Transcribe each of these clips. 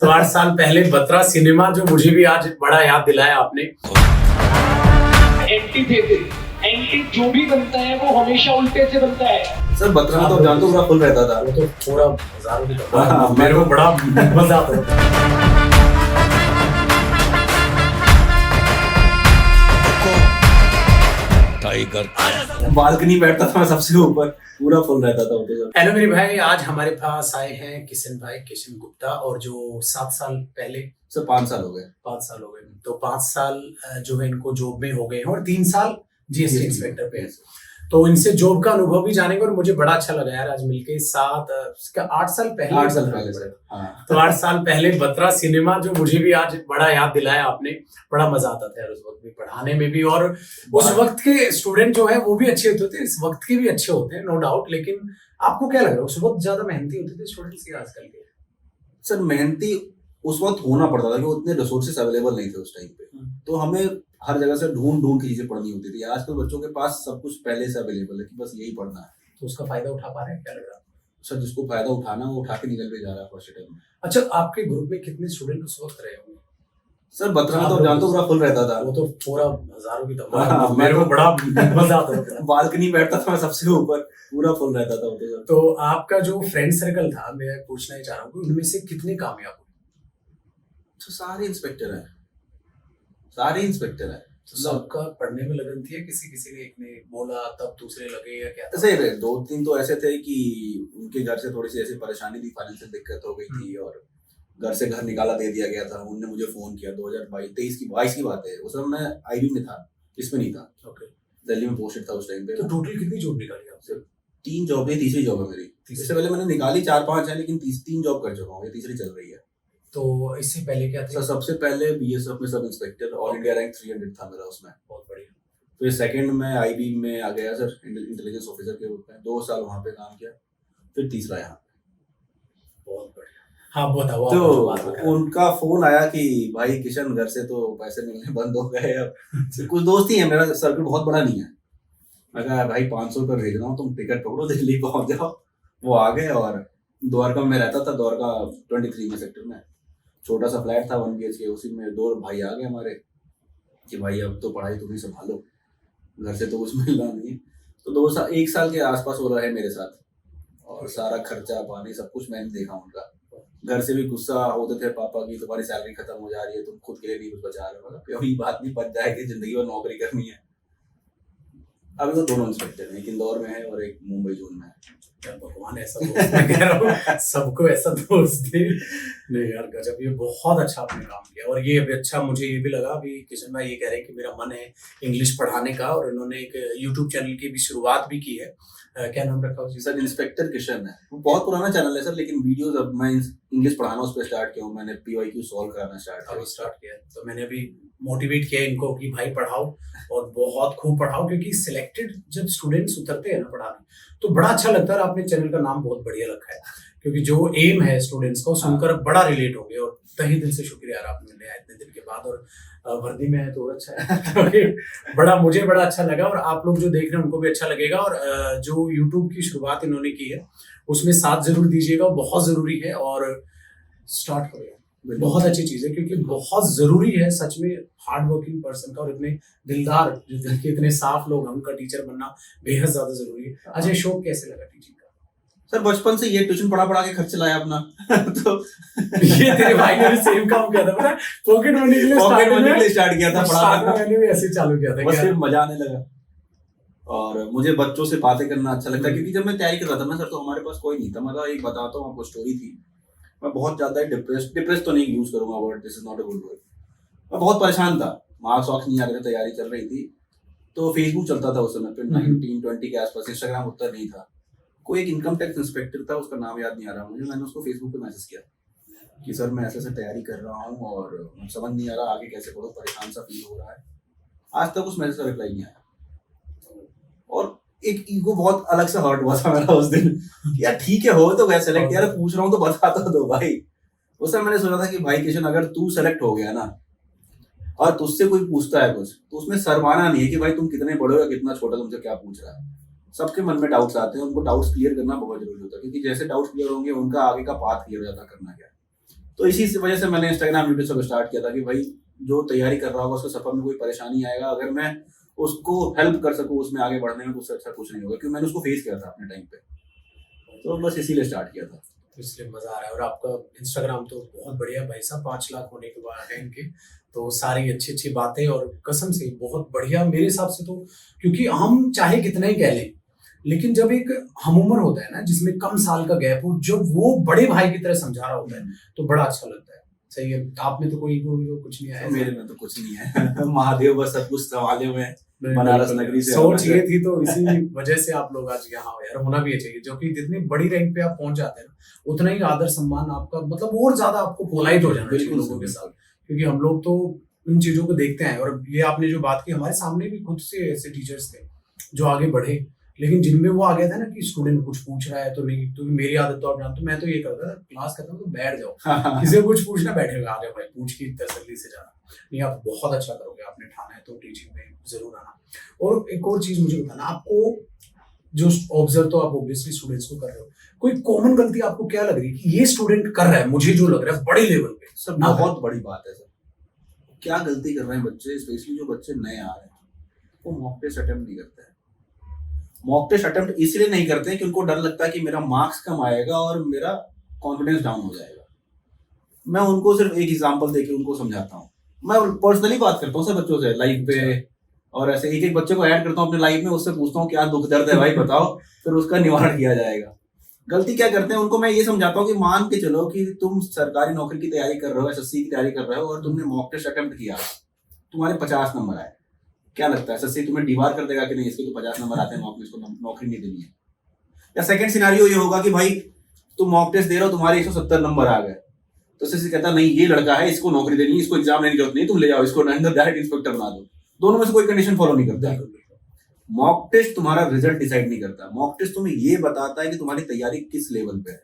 तो 8 साल पहले बत्रा सिनेमा जो मुझे भी आज बड़ा याद दिलाया आपने। एंटी थे एंटी जो भी बनता है वो हमेशा उल्टे से बनता है। सर बत्रा में तो जानते हो पूरा फुल रहता था। वो तो पूरा हजारों की तरह मेरे को बड़ा मजा आता था। टाइगर बालकनी बैठता था मैं सबसे ऊपर, पूरा फुल रहता था वो तो। हेलो मेरे भाई, आज हमारे पास आए हैं किशन भाई, किशन गुप्ता, और जो 7 साल पहले सर 5 साल हो गए। 5 साल हो गए, तो 5 साल जो है इनको जॉब में हो गए हैं और 3 साल जीएसटी इंस्पेक्टर पे है। तो इनसे जॉब का अनुभव भी जानेंगे और मुझे बड़ा अच्छा लगा यार आज मिलके। 8 साल पहले 8 साल पहले सर। हाँ। तो 8 साल पहले बत्रा सिनेमा जो मुझे भी आज बड़ा याद दिलाया आपने। बड़ा मजा आता था यार उस वक्त भी पढ़ाने में भी, और उस वक्त के स्टूडेंट जो है वो भी अच्छे होते थे, इस वक्त के भी अच्छे होते हैं नो डाउट। लेकिन आपको क्या लग रहा है, उस वक्त ज्यादा मेहनती होते थे स्टूडेंट्स के आजकल के? सर मेहनती उस वक्त होना पड़ता था कि उतने रिसोर्सेस अवेलेबल नहीं थे उस टाइम पे, तो हमें हर जगह से ढूंढ के चीजें पढ़नी होती थी। आजकल बच्चों के पास सब कुछ पहले से अवेलेबल है कि बस यही पढ़ना है। तो उसका फायदा उठा पा रहे हैं, क्या लग रहा है? सर जिसको फायदा उठाना वो उठा के निकल भी जा रहा है फर्स्ट टाइम में। अच्छा, आपके ग्रुप में कितने स्टूडेंट उस वक्त रहे होंगे? सर बत्रा में तो जानते हो पूरा फुल रहता था। वो तो पूरा हजारों की तरह मेरे को बड़ा मजा आता था। बालकनी बैठता था मैं सबसे ऊपर, पूरा फुल रहता था वो तो। तो आपका जो फ्रेंड सर्कल था, मैं पूछना ही चाह रहा हूँ उनमें से कितने कामयाब हुए? तो सारे इंस्पेक्टर हैं, सारे इंस्पेक्टर हैं। सबका पढ़ने में लगन थी या किसी किसी ने एक ने बोला तब दूसरे लगे या क्या था? ऐसे 2-3 तो ऐसे थे कि उनके घर से थोड़ी सी ऐसी परेशानी थी, फाइनेंशियल दिक्कत हो गई थी और घर से घर निकाला दे दिया गया था। उनने मुझे फोन किया 2022 की बात है। उस समय मैं आईबी में था, इसमें नहीं था। ओके, दिल्ली में पोस्टेड था उस टाइम पे। तो टोटल कितनी जॉब निकाली आपसे? 3 जॉब है, तीसरी जॉब है मेरी। इससे पहले मैंने निकाली 4-5 है, लेकिन 3 जॉब कर चुका हूँ, ये तीसरी चल रही है। तो इससे पहले क्या था? सबसे पहले बीएसएफ में sub inspector, all India rank 300 था मेरा उसमें। बहुत बढ़िया। फिर सेकंड में आईबी में आ गया सर, इंटेलिजेंस ऑफिसर के रूप में 2 साल वहां पे काम किया। फिर तीसरा यहाँ। बहुत बढ़िया। हाँ बताओ। तो उनका फोन आया कि भाई किशन घर से तो पैसे मिलने बंद हो गए अब। कुछ दोस्त ही है, मेरा सर्कल बहुत बड़ा नहीं है। मैं कहा भाई 500 रुपये भेज रहा हूँ, तुम टिकट पकड़ो दिल्ली पहुंच जाओ। वो आ गए और द्वारका में रहता था, द्वारका 23 में सेक्टर में छोटा सा फ्लैट था 1 BHK, उसी में 2 भाई आ गए हमारे कि भाई अब तो पढ़ाई तुम ही संभालो, घर से तो कुछ मिलना नहीं। तो 1 साल के आसपास हो रहा है मेरे साथ, और सारा खर्चा पानी सब कुछ मैंने देखा उनका। घर से भी गुस्सा होते थे पापा की, तुम्हारी सैलरी खत्म हो जा रही है, तुम खुद के लिए नहीं कुछ बचा रहे हो। कोई बात नहीं, बच जाएगी, जिंदगी भर नौकरी करनी है। अभी तो दोनों इंस्पेक्टर हैं, एक इंदौर में है और एक मुंबई जोन में है। क्या भगवान ऐसा दोस्त, मैं कह रहा हूँ सबको ऐसा दोस्त दे। नहीं यार गजब, ये बहुत अच्छा आपने काम किया। और ये भी अच्छा, मुझे ये भी लगा अभी किशन भाई ये कह रहे हैं कि मेरा मन है इंग्लिश पढ़ाने का, और इन्होंने एक यूट्यूब चैनल की भी शुरुआत भी की है। क्या नाम रखा उसकी? सर इंस्पेक्टर किशन है। वो बहुत पुराना चैनल है सर, लेकिन वीडियोस अब मैं इंग्लिश पढ़ाना उस पर स्टार्ट किया हूँ। मैंने PYQ सॉल्व कराना स्टार्ट किया। तो मैंने अभी मोटिवेट किया इनको कि भाई पढ़ाओ और बहुत खूब पढ़ाओ, क्योंकि सिलेक्टेड जब स्टूडेंट्स उतरते हैं ना पढ़ाने तो बड़ा अच्छा लगता है। आपने चैनल का नाम बहुत बढ़िया रखा है, क्योंकि जो एम है स्टूडेंट्स को सुनकर बड़ा रिलेट होंगे। और तहे दिल से शुक्रिया यार, आपने मिले इतने दिन के बाद, और वर्दी में है तो और अच्छा है। मुझे बड़ा अच्छा लगा, और आप लोग जो देख रहे हैं उनको भी अच्छा लगेगा। और जो यूट्यूब की शुरुआत इन्होंने की है उसमें साथ जरूर दीजिएगा, बहुत जरूरी है। और स्टार्ट करो, बहुत अच्छी चीज है, क्योंकि बहुत जरूरी है सच में हार्ड वर्किंग पर्सन का, और इतने दिलदार जो दिल के इतने साफ लोग, हमका टीचर बनना बेहद ज्यादा जरूरी है। अच्छा, शौक कैसे लगा टीचिंग का? सर बचपन से ये ट्यूशन पढ़ा के खर्च लाया अपना। तो ये तेरे भाई ने भी सेम काम किया था, पता है? पॉकेट मनी के लिए स्टार्ट किया था पढ़ाना। मैंने भी ऐसे चालू किया था, बस फिर मजा आने लगा। और मुझे बच्चों से बातें करना अच्छा लगता है, क्योंकि जब मैं तैयारी कर रहा था ना सर, तो हमारे पास कोई नहीं था। मतलब एक बताता हूँ आपको स्टोरी थी। मैं बहुत ज्यादा डिप्रेस तो नहीं यूज करूंगा word, this is not a good word. मैं बहुत परेशान था, मार्क्स वार्क्स नहीं आ रहे थे, तैयारी चल रही थी। तो फेसबुक चलता था उस समय पे 1920 के आसपास, इंस्टाग्राम उतना नहीं था। कोई एक इनकम टैक्स इंस्पेक्टर था, उसका नाम याद नहीं आ रहा मुझे। मैंने उसको फेसबुक पे मैसेज किया कि सर मैं ऐसे तैयारी कर रहा हूँ और समझ नहीं आ रहा आगे कैसे पढ़ूं, परेशान सा फील हो रहा है। आज तक उस मैसेज का रिप्लाई नहीं आया, और एक ईगो बहुत अलग से हर्ट हुआ था मेरा उस दिन। यार ठीक है, हो तो गया सेलेक्ट, यार पूछ रहा हूँ तो बता तो दो भाई। उस समय मैंने सोचा था कि भाई किशन अगर तू सेलेक्ट हो गया ना और तुझसे कोई पूछता है कुछ, तो उसमें शर्माना नहीं है कि भाई तुम कितने बड़े हो या कितना छोटा, तुमसे क्या पूछ रहा है। सबके मन में डाउट्स आते हैं, उनको डाउट्स क्लियर करना बहुत जरूरी होता है, क्योंकि जैसे डाउट्स क्लियर होंगे उनका आगे का पाथ क्लियर हो जाता है करना क्या। तो इसी वजह से मैंने इंस्टाग्राम वीडियो सब स्टार्ट किया था कि भाई जो तैयारी कर रहा होगा उसको सफर में कोई परेशानी आएगा, अगर मैं उसको हेल्प कर सकूं उसमें आगे बढ़ने में, तो उससे अच्छा कुछ नहीं होगा, क्योंकि मैंने उसको फेस किया था अपने टाइम पे, तो बस इसीलिए स्टार्ट किया था। तो इसलिए मजा आ रहा है। और आपका इंस्टाग्राम तो बहुत बढ़िया भाई साहब, 5 लाख होने के बाद है इनके, तो सारी अच्छी अच्छी बातें, और कसम से बहुत बढ़िया मेरे हिसाब से तो, क्योंकि हम चाहे कितना ही कह लें, लेकिन जब एक हम उम्र होता है ना जिसमें कम साल का गैप हो, जब वो बड़े भाई की तरह समझा रहा होता है तो बड़ा अच्छा लगता है। सही है, आप में तो कोई कुछ नहीं आया? मेरे में तो कुछ नहीं है महादेव बस सब कुछ संभाले हुए हैं, बनारस नगरी से सोच ये थी, तो इसी वजह से आप लोग आज यहाँ हो यार, होना भी चाहिए, जो कि जितनी बड़ी रैंक पे आप पहुंच जाते हैं ना, उतना ही आदर सम्मान आपका, मतलब और ज्यादा आपको पोलाइट हो जाना चाहिए लोगों के साथ, क्योंकि हम लोग तो उन चीजों को देखते हैं। और ये आपने जो बात की, हमारे सामने भी खुद से ऐसे टीचर्स थे जो आगे बढ़े, लेकिन जिनमें वो आ गया था ना कि स्टूडेंट कुछ पूछ रहा है तो नहीं, क्योंकि मेरी आदत तो आप जानते हो, मैं तो ये करता था क्लास खत्म तो बैठ जाओ, किसी को कुछ पूछना बैठेगा, आ जाओ भाई, पूछ के तसल्ली से जाना। नहीं, आप बहुत अच्छा करोगे, आपने ठाना है तो टीचिंग में जरूर आना। और एक और चीज मुझे बताना, आपको जो ऑब्जर्व तो आप ऑब्वियसली स्टूडेंट्स को कर रहे हो, कोई कॉमन गलती आपको क्या लग रही है कि ये स्टूडेंट कर रहा है, मुझे जो लग रहा है बड़े लेवल पे? सर बहुत बड़ी बात है सर, क्या गलती कर रहे हैं बच्चे, स्पेशली जो बच्चे नए आ रहे हैं, वो मॉक टेस्ट अटेम्प्ट नहीं करते हैं। मॉक टेस्ट अटेम्प्ट इसलिए नहीं करते हैं कि उनको डर लगता है कि मेरा मार्क्स कम आएगा और मेरा कॉन्फिडेंस डाउन हो जाएगा। मैं उनको सिर्फ एक एग्जांपल देके उनको समझाता हूँ, मैं पर्सनली बात करता हूँ सर बच्चों से लाइव पे, और ऐसे एक एक बच्चे को ऐड करता हूँ अपने लाइफ में, उससे पूछता हूँ क्या दुख दर्द है भाई बताओ, फिर उसका निवारण किया जाएगा। गलती क्या करते हैं, उनको मैं ये समझाता हूँ कि मान के चलो कि तुम सरकारी नौकरी की तैयारी कर रहे हो, एसएससी की तैयारी कर रहे हो, और तुमने मॉक टेस्ट अटेम्प्ट किया, तुम्हारे 50 नंबर आए, क्या लगता है एसएससी तुम्हें डिबार कर देगा कि नहीं, इसके तो 50 नंबर आते हैं, मॉक टेस्ट को नौकरी नहीं देनी है? या सेकंड सिनेरियो ये होगा कि भाई तुम मॉक टेस्ट दे रहे हो, तुम्हारे 170 नंबर आ गए, तो एसएससी कहता नहीं ये लड़का है, इसको नौकरी देनी है, इसको एग्जाम लेने की जरूरत नहीं, तुम ले जाओ इसको अंदर डायरेक्ट इंस्पेक्टर बना दो। दोनों में से कोई कंडीशन फॉलो नहीं करता है। मॉक टेस्ट तुम्हारा रिजल्ट डिसाइड नहीं करता, मॉक टेस्ट तुम्हें ये बताता है कि तुम्हारी तैयारी किस लेवल पे है,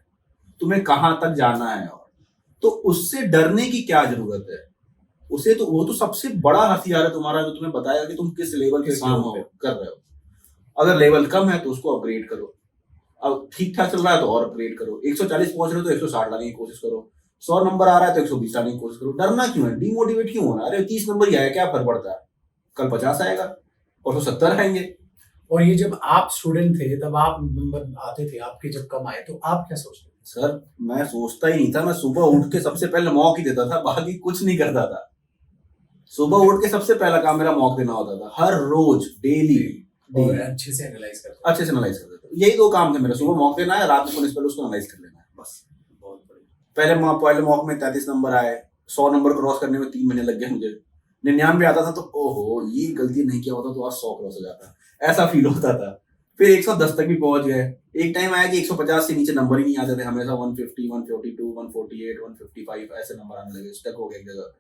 तुम्हें कहां तक जाना है, और तो उससे डरने की क्या जरूरत है? उसे तो वो तो सबसे बड़ा हथियार है तुम्हारा, जो तुम्हें बताएगा कि तुम किस लेवल पे काम कर रहे हो। अगर लेवल कम है तो उसको अपग्रेड करो, अब ठीक ठाक चल रहा है तो और अपग्रेड करो, 140 पहुंच रहे हो तो 160 लाने की कोशिश करो, 100 नंबर आ रहा है तो 120 लाने की कोशिश करो। डरना क्यों है, डिमोटिवेट क्यों होना? अरे 30 नंबर ही आया, क्या फर्क पड़ता है, कल 50 आएगा और तो 70 आएंगे। और ये जब आप स्टूडेंट थे तब आप नंबर आते थे आपके, जब कम आए तो आप क्या सोचते थे? सर मैं सोचता ही नहीं था, मैं सुबह उठ के सबसे पहले मॉक ही देता था, बाकी कुछ नहीं करता था। सुबह उठ के सबसे पहला काम मेरा मॉक देना होता था, हर रोज डेली, और अच्छे से एनालाइज करते थे। यही 2 काम थे मेरे, सुबह मॉक देना है, रात में पहले उसको एनालाइज कर लेना है, बस। बहुत बढ़िया। पहले मॉक में 33 नंबर आए, 100 नंबर क्रॉस करने में 3 महीने लग गए मुझे। 99 आता था तो ओहो ये गलती नहीं किया होता तो आज 100 क्रॉस हो जाता, ऐसा फील होता था। फिर 110 तक भी पहुंच गए। एक टाइम आया कि 150 से नीचे नंबर ही नहीं आते थे, हमेशा 150, 142, 148, 155 ऐसे नंबर आने लगे, स्टक हो गया एक जगह।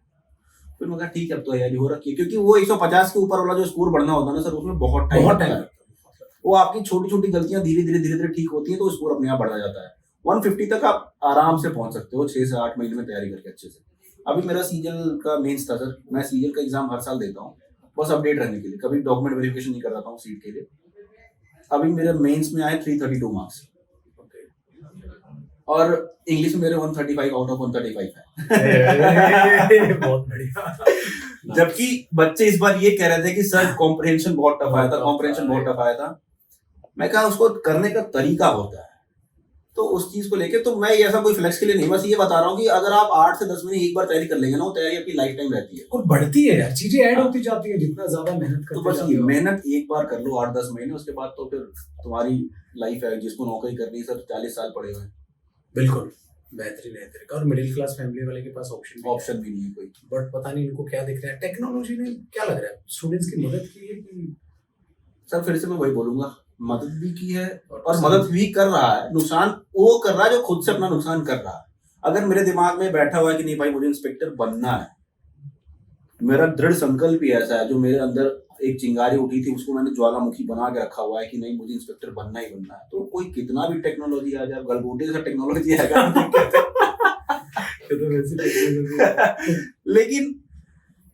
फिर मैं कहा ठीक है अब तो तैयारी हो रखी है, क्योंकि वो 150 के ऊपर वाला जो स्कोर बढ़ना होता है ना सर, उसमें बहुत टाइम लगता है। वो आपकी छोटी छोटी गलतियां धीरे धीरे ठीक होती है तो स्कोर अपने आप बढ़ा जाता है। 150 तक आप आराम से पहुंच सकते हो 6 से 8 महीने में तैयारी करके अच्छे से। अभी मेरा सीजल का मेंस था सर, मैं सीजल का एग्जाम हर साल देता हूँ बस अपडेट रहने के लिए, कभी डॉक्यूमेंट वेरिफिकेशन नहीं कराता हूँ सीट के लिए। अभी मेरे मेंस में आए 332 मार्क्स और इंग्लिश में मेरे 135 आउट ऑफ 135 है। बहुत बढ़िया। जबकि बच्चे इस बार ये कह रहे थे कि सर कॉम्प्रिहेंशन बहुत टफ आया था, मैं कहा उसको करने का तरीका होता है, तो उस चीज को लेके तो मैं ऐसा कोई फ्लेक्स के लिए नहीं, बस ये बता रहा हूँ कि अगर आप 8 से 10 महीने एक बार तैयारी कर लेंगे ना, वो तैयारी अपनी लाइफ टाइम रहती है और बढ़ती है यार, चीजें ऐड होती जाती है जितना ज्यादा मेहनत करते तो बस ये मेहनत एक बार कर लो 8-10 महीने, उसके बाद तो फिर तुम्हारी लाइफ है। जिसको नौकरी करनी है सर 40 साल पड़े हुए, बिल्कुल बेहतरीन है तरीका। और मिडिल क्लास फैमिली वाले के पास ऑप्शन भी नहीं है कोई। बट पता नहीं इनको क्या दिख रहा है, टेक्नोलॉजी ने क्या लग रहा है स्टूडेंट्स की मदद की है कि? सर फिर से मैं वही बोलूंगा, मदद भी की है और मदद भी कर रहा है, नुकसान वो कर रहा है जो खुद से अपना नुकसान कर रहा है। अगर मेरे दिमाग में बैठा हुआ है कि नहीं भाई मुझे इंस्पेक्टर बनना है, मेरा दृढ़ संकल्प ही ऐसा है, जो मेरे अंदर एक चिंगारी उठी थी उसको मैंने ज्वालामुखी बना के रखा हुआ है कि नहीं मुझे इंस्पेक्टर बनना ही बनना है, तो कोई कितना भी टेक्नोलॉजी आ जाए, गलगोटे से टेक्नोलॉजी आएगा लेकिन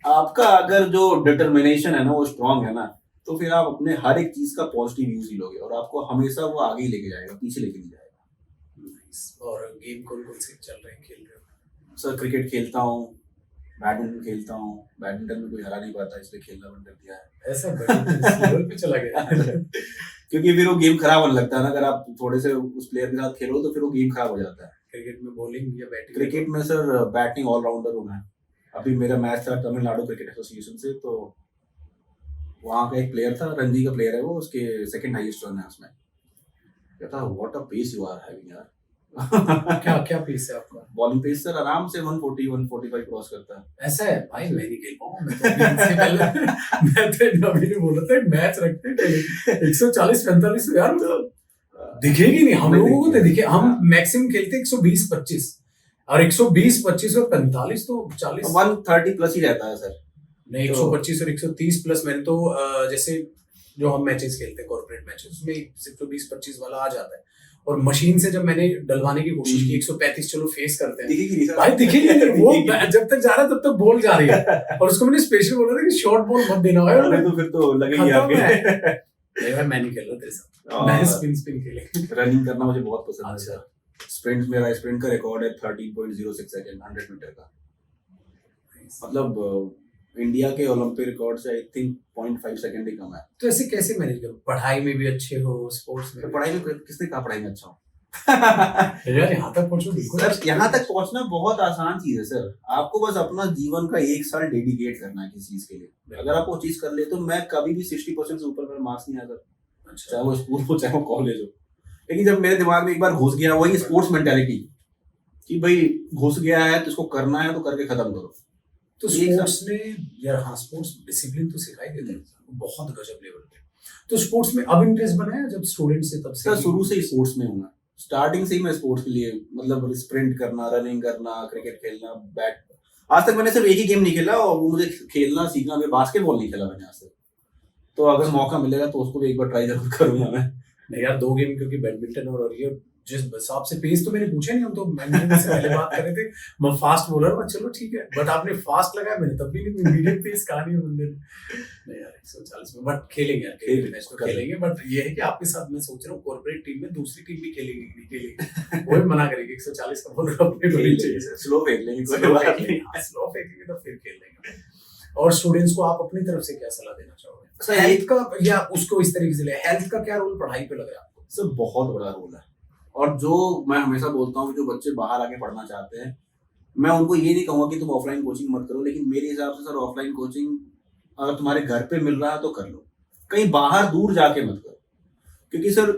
आपका अगर जो डिटर्मिनेशन है ना वो स्ट्रांग है ना, तो फिर आप अपने हर एक चीज का पॉजिटिव यूज ही लोगे और आपको हमेशा वो आगे ही लेके जाएगा, पीछे लेके नहीं जाएगा। और गेम कौन कौन से चल रहे हैं, खेल रहे हो? सर क्रिकेट खेलता हूँ, बैडमिंटन खेलता हूँ, बैडमिंटन में कोई हरा नहीं पाता इसलिए खेलना बंद कर दिया है। ऐसा इस लेवल पे चला गया। क्योंकि फिर वो गेम खराब होने लगता है ना, अगर आप थोड़े से उस प्लेयर के साथ खेलो तो फिर वो गेम खराब हो जाता है। क्रिकेट में बॉलिंग या बैटिंग? क्रिकेट में सर बैटिंग ऑलराउंडर हूँ मैं। अभी मेरा मैच था तमिलनाडु क्रिकेट एसोसिएशन से, तो वहाँ का एक प्लेयर था, रणजी का प्लेयर है वो, उसके सेकंड हाईएस्ट रन है उसमें। कहता what a pace you are having यार। क्या क्या पेस है आपका? बॉलिंग पेस सर आराम से 140 145 क्रॉस करता है। ऐसा है भाई, मैं नहीं खेल पाऊंगा। मैं तो अभी इनसे पहले मैं तो अभी नहीं बोला था, एक मैच रखते थे 140 45 यार, मतलब दिखेगी नहीं हम लोगों को, तो दिखे। हम मैक्सिमम खेलते 120 25 और 120 25 और 45 तो 40 130 प्लस ही रहता है सर। नहीं, 125 और 130 प्लस। मैंने तो जैसे जो हम मैचेस खेलते हैं कॉर्पोरेट मैचेस, उसमें 120 25 वाला आ जाता है। और मशीन से जब मैंने डलवाने की कोशिश की 135, चलो फेस करते हैं दिखेगी नहीं सर भाई, दिखेगी नहीं। वो जब तक जा रहा है तब तक बॉल जा रही है। और उसको मैंने स्पेशल बोला था कि शॉर्ट बॉल मत देना भाई, अरे तो फिर तो लगेगी आपके। नहीं भाई, मैं नहीं खेल रहा तेरे साथ, मैं स्पिन खेलेंगे। रनिंग करना मुझे बहुत पसंद है अच्छा। सर। स्प्रिंट, मेरा स्प्रिंट का रिकॉर्ड है 13.06 सेकंड 100 मीटर का। मतलब इंडिया के ओलंपिक रिकॉर्ड से आई थिंक 0.5 सेकंड ही कम है। तो ऐसे कैसे मैनेज करो? पढ़ाई में भी अच्छे हो, स्पोर्ट्स में? तो पढ़ाई में किसने कहा पढ़ाई में अच्छा हूँ? यार यहाँ तक पहुंचो बिल्कुल। सर यहाँ तक पहुंचना बहुत आसान चीज है सर। आपको बस अपना जीवन का 1 साल डेडिकेट करना है किसी चीज के लिए। अगर आप वो चीज कर ले तो मैं कभी भी 60% से ऊपर मेरा मार्क्स नहीं आया सर। अच्छा। चाहे वो स्कूल हो चाहे वो कॉलेज हो। लेकिन जब मेरे दिमाग में एक बार घुस गया वही स्पोर्ट्स मेंटालिटी कि भाई घुस गया है तो इसको करना है तो करके खत्म करो। तो स्पोर्ट्स ने यार, हाँ स्पोर्ट्स डिसिप्लिन तो सिखाई देते हैं बहुत गजब लेवल पे। तो स्पोर्ट्स में अब इंटरेस्ट बनाया जब स्टूडेंट से? तब से सर शुरू से ही स्पोर्ट्स में हूँ मैं। स्टार्टिंग से ही मैं स्पोर्ट्स के लिए, मतलब स्प्रिंट करना, रनिंग करना, क्रिकेट खेलना, बैट। आज तक मैंने सिर्फ एक ही गेम नहीं खेला और वो मुझे खेलना सीखना, मैं बास्केटबॉल नहीं खेला मैंने आज तक। तो अगर मौका मिलेगा तो उसको भी एक बार ट्राई जरूर करूंगा मैं। नहीं यार, 2 गेम, क्योंकि बैडमिंटन और ये जिस हिसाब से पेस तो मैंने पूछा नहीं, हम तो बैडमिंटन से पहले बात कर रहे थे। मैं फास्ट बॉलर हूँ, चलो ठीक है, बट आपने फास्ट लगाया, मैंने तब भी नहीं। मीडियम पेस कहा नहीं बंदे ने। नहीं यार 140 में, बट खेलेंगे यार, खेलेंगे मैच तो खेलेंगे। बट ये है कि आपके साथ मैं सोच रहा हूँ कॉर्पोरेट टीम में दूसरी टीम भी खेलेगी नहीं खेलेगी, वो भी मना करेगी 140 का बॉलर अपने को नहीं चाहिए। स्लो फेंक लेंगे, स्लो फेंकेंगे तो फिर खेल लेंगे। और स्टूडेंट्स को आप अपनी तरफ से क्या सलाह देना चाहोगे? सर हेल्थ का, या उसको इस तरीके से ले, हेल्थ का क्या रोल पढ़ाई पे लग रहा है आपको? सर बहुत बड़ा रोल है। और जो मैं हमेशा बोलता हूँ कि जो बच्चे बाहर आके पढ़ना चाहते हैं, मैं उनको ये नहीं कहूँगा कि तुम ऑफलाइन कोचिंग मत करो, लेकिन मेरे हिसाब से सर ऑफलाइन कोचिंग अगर तुम्हारे घर पे मिल रहा है तो कर लो, कहीं बाहर दूर जाके मत करो। क्योंकि सर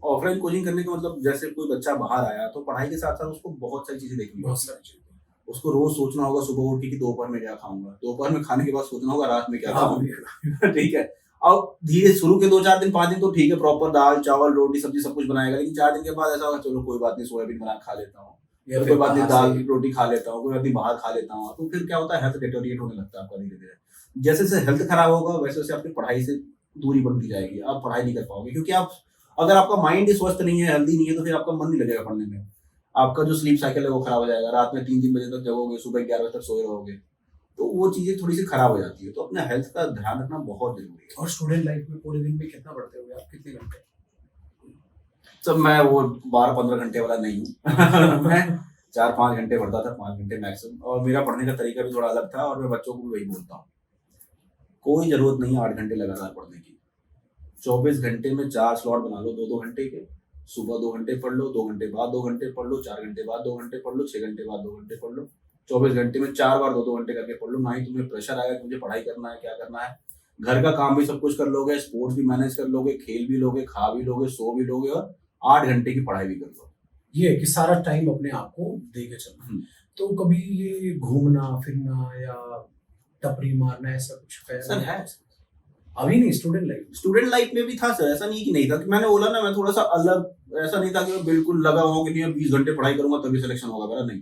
ऑफलाइन कोचिंग करने का मतलब, जैसे कोई बच्चा बाहर आया तो पढ़ाई के साथ साथ उसको बहुत सारी चीजें देखनी, बहुत सारी चीजें। उसको रोज सोचना होगा सुबह उठ के कि दोपहर में क्या खाऊंगा, दोपहर में खाने के बाद सोचना होगा रात में क्या खाऊंगा। ठीक है, अब धीरे शुरू के 2-4 दिन 5 दिन तो ठीक है, प्रॉपर दाल चावल रोटी सब्जी सब कुछ बनाएगा, लेकिन 4 दिन के बाद ऐसा होगा चलो कोई बात नहीं, सोयाबीन बना खा लेता हूँ, या कोई बात नहीं दाल रोटी खा लेता हूँ, कोई बात नहीं बाहर खा लेता हूँ। तो फिर क्या होता है, हेल्थ डिटोरिएट होने लगता है आपका धीरे धीरे। जैसे जैसे हेल्थ खराब होगा वैसे वैसे आपकी पढ़ाई से दूरी बढ़ती जाएगी, आप पढ़ाई नहीं कर पाओगे। क्योंकि आप अगर आपका माइंड ही स्वस्थ नहीं है, हेल्दी नहीं है, तो फिर आपका मन नहीं लगेगा पढ़ने में। आपका जो स्लीप साइकिल है वो खराब हो जाएगा, रात में 3-3 बजे तक जगोगे, सुबह 11 बजे तक सोए रहोगे, तो वो चीजें थोड़ी सी खराब हो जाती है। तो अपने हेल्थ का ध्यान रखना बहुत जरूरी है। और स्टूडेंट लाइफ में पूरे दिन में कितना पढ़ते होगे आप, कितने घंटे? सब मैं वो 12-15 घंटे वाला नहीं हूँ। मैं 4-5 घंटे पढ़ता था, 5 घंटे मैक्सिमम। और मेरा पढ़ने का तरीका भी थोड़ा अलग था, और मैं बच्चों को भी वही बोलता हूँ, कोई जरूरत नहीं है 8 घंटे लगातार पढ़ने की। 24 घंटे में 4 स्लॉट बना लो 2-2 घंटे के। सुबह 2 घंटे पढ़ लो, 2 घंटे बाद 2 घंटे पढ़ लो, 4 घंटे बाद 2 घंटे पढ़ लो, 6 घंटे बाद 2 घंटे पढ़ लो। 24 घंटे में 4 बार 2-2 घंटे करके पढ़ लो। ना ही तुम्हें प्रेशर आएगा कि मुझे पढ़ाई करना है, क्या करना है। घर का काम भी सब कुछ कर लोगे, स्पोर्ट्स भी मैनेज कर लोगे, खेल भी लोगे, खा भी लोगे, सो भी लोगे, और 8 घंटे की पढ़ाई भी कर लो। ये है कि सारा टाइम अपने आप को दे के चलना। तो कभी ये घूमना फिरना या टपरी मारना ऐसा कुछ सर है, अभी नहीं? स्टूडेंट लाइफ में भी था सर, ऐसा नहीं कि नहीं था। कि मैंने बोला ना, मैं थोड़ा सा अलग, ऐसा नहीं था कि मैं बिल्कुल लगा हुआ कि नहीं 20 घंटे पढ़ाई करूंगा तभी सिलेक्शन होगा मेरा, नहीं।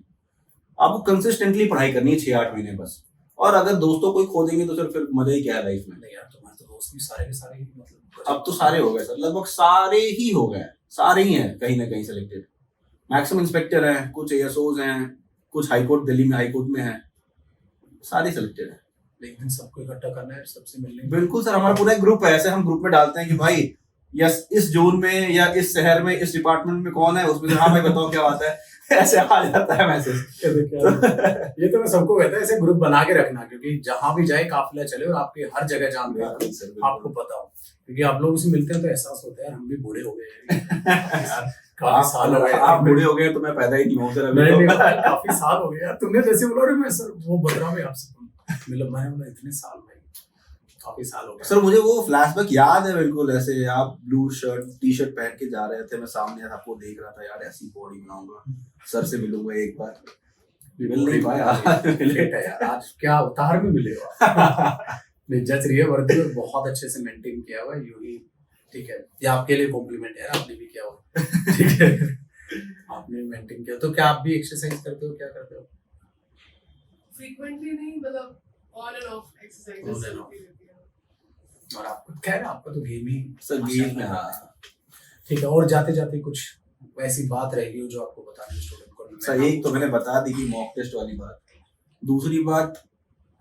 आपको कंसिस्टेंटली पढ़ाई करनी है 6-8 महीने बस। और अगर दोस्तों को खो देंगे तो सर फिर मजा ही क्या है लाइफ में। नहीं यार, तुम्हारे तो दोस्त भी सारे के सारे मतलब अब तो सारे हो गए सर, लगभग सारे ही हो गए, सारे ही हैं कहीं ना कहीं सिलेक्टेड। मैक्सिमम इंस्पेक्टर हैं, कुछ एएसओज हैं, कुछ हाईकोर्ट, दिल्ली में हाईकोर्ट में हैं, सारे सिलेक्टेड हैं। एक दिन सबको इकट्ठा करना है, सबसे मिलने। बिल्कुल सर, हमारा पूरा एक ग्रुप है, ऐसे हम ग्रुप में डालते हैं कि भाई यस इस जोन में या इस शहर में इस डिपार्टमेंट में कौन है, उसमें हाँ भाई बताओ क्या बात है। ऐसे आ जाता है मैसेज। ये तो मैं सबको कहता है, ऐसे ग्रुप बना के रखना, क्योंकि जहां भी जाए काफिला चले और आपके हर जगह जानते हैं, आपको पता हो, क्योंकि आप लोगों से मिलते हैं तो एहसास होता है हम भी बूढ़े हो गए हैं। काफी साल हो गए, आप बूढ़े हो गए तो मैं पैदा ही नहीं हूँ सर अभी। नहीं भाई, काफी साल हो गए यार। तुमने जैसे बोला रे, मैं सर वो बदरा में आपसे मतलब मैंने बोला इतने साल भाई, काफी साल हो गए सर। मुझे वो फ्लैशबैक याद है बिल्कुल, ऐसे आप ब्लू शर्ट टी शर्ट पहन के जा रहे थे, मैं सामने आपको देख रहा था, यार ऐसी बॉडी बनाऊंगा, सर से मिलूंगा एक बार, मिल नहीं पाया। यार आज क्या अवतार में मिले हो। नहीं, जच रही है वर्दी और बहुत अच्छे से मेंटेन किया हुआ है, यूं ही ठीक है। ये आपके लिए कॉम्प्लीमेंट है, आपने भी किया हुआ ठीक है, आपने मेंटेन किया। तो क्या आप भी एक्सरसाइज करते हो, क्या करते हो? फ्रीक्वेंटली नहीं, मतलब on end of exercises On and off. होती रहती है। और आपको खैर आपका तो गेम ही सर गेम में हाँ ठीक है। और जाते जाते कुछ वैसी बात रहेगी हो जो आपको बतानी है स्टूडेंट को? सर एक तो मैंने बता दी कि मॉक टेस्ट वाली बात। दूसरी बात,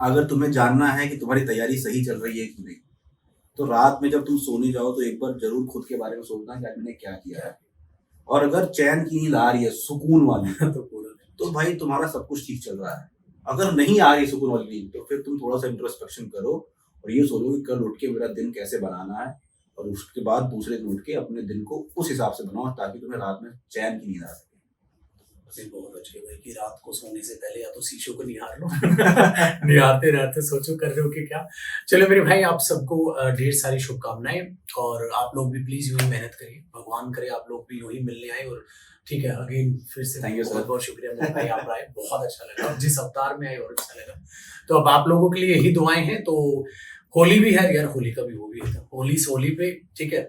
अगर तुम्हें जानना है कि तुम्हारी तैयारी सही चल रही है कि नहीं, तो रात में जब तुम सोने जाओ तो एक बार जरूर खुद के बारे में सोचना कि आज मैंने क्या किया है। और अगर चैन की नींद आ रही है सुकून वाली तो पूरा तो भाई तुम्हारा सब कुछ ठीक चल रहा है। अगर नहीं आ रही सुकून वाली नींद तो फिर तुम थोड़ा सा इंट्रोस्पेक्शन करो और ये सोचो कि कल उठ के मेरा दिन कैसे बनाना है, और उसके बाद दूसरे दिन उठ के अपने दिन को उस हिसाब से बनाओ ताकि तुम्हें रात में चैन की नींद आ सके। बहुत अच्छी है भाई कि रात को सोने से पहले या तो शीशों को निहार लो निहारते रहते सोचो कर रहे हो कि क्या। चलो मेरे भाई, आप सबको ढेर सारी शुभकामनाएं, और आप लोग भी प्लीज यूं ही मेहनत करिए, भगवान करे आप लोग भी यूं ही मिलने आए। और ठीक है, अगेन फिर से Thank you, बहुत sir. बहुत शुक्रिया मेरे भाई, आप आए, बहुत अच्छा लगा, और जिस अवतार में आए और अच्छा लगा। तो अब आप लोगों के लिए यही दुआएं हैं। तो होली भी है यार, होली का भी वो भी है, होली पे ठीक है।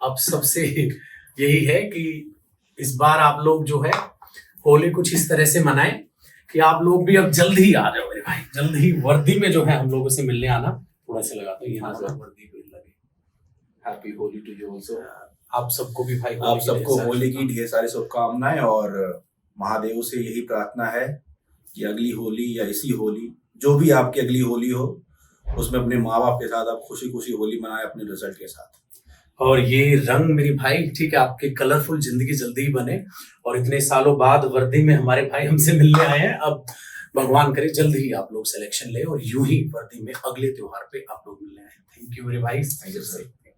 अब सबसे यही है कि इस बार आप लोग जो है होली कुछ इस तरह से मनाएं कि आप लोग भी अब जल्द ही आ जाओ मेरे भाई, जल्द ही वर्दी में जो है हम लोगों से मिलने आना। थोड़ा सा लगा तो ये हाँ, सर। वर्दी पे लगे। Happy Holi to you also. आप सबको भी भाई आप सबको होली की ढेर सारी शुभकामनाएं, और महादेव से यही प्रार्थना है कि अगली होली या इसी होली, जो भी आपकी अगली होली हो, उसमें अपने माँ बाप के साथ आप खुशी खुशी होली मनाएं अपने रिजल्ट के साथ। और ये रंग मेरी भाई ठीक है, आपके कलरफुल जिंदगी जल्दी ही बने। और इतने सालों बाद वर्दी में हमारे भाई हमसे मिलने आए हैं, अब भगवान करे जल्द ही आप लोग सिलेक्शन ले और यूं ही वर्दी में अगले त्योहार पे आप लोग मिलने आए। थैंक यू मेरे भाई। Thank you sir.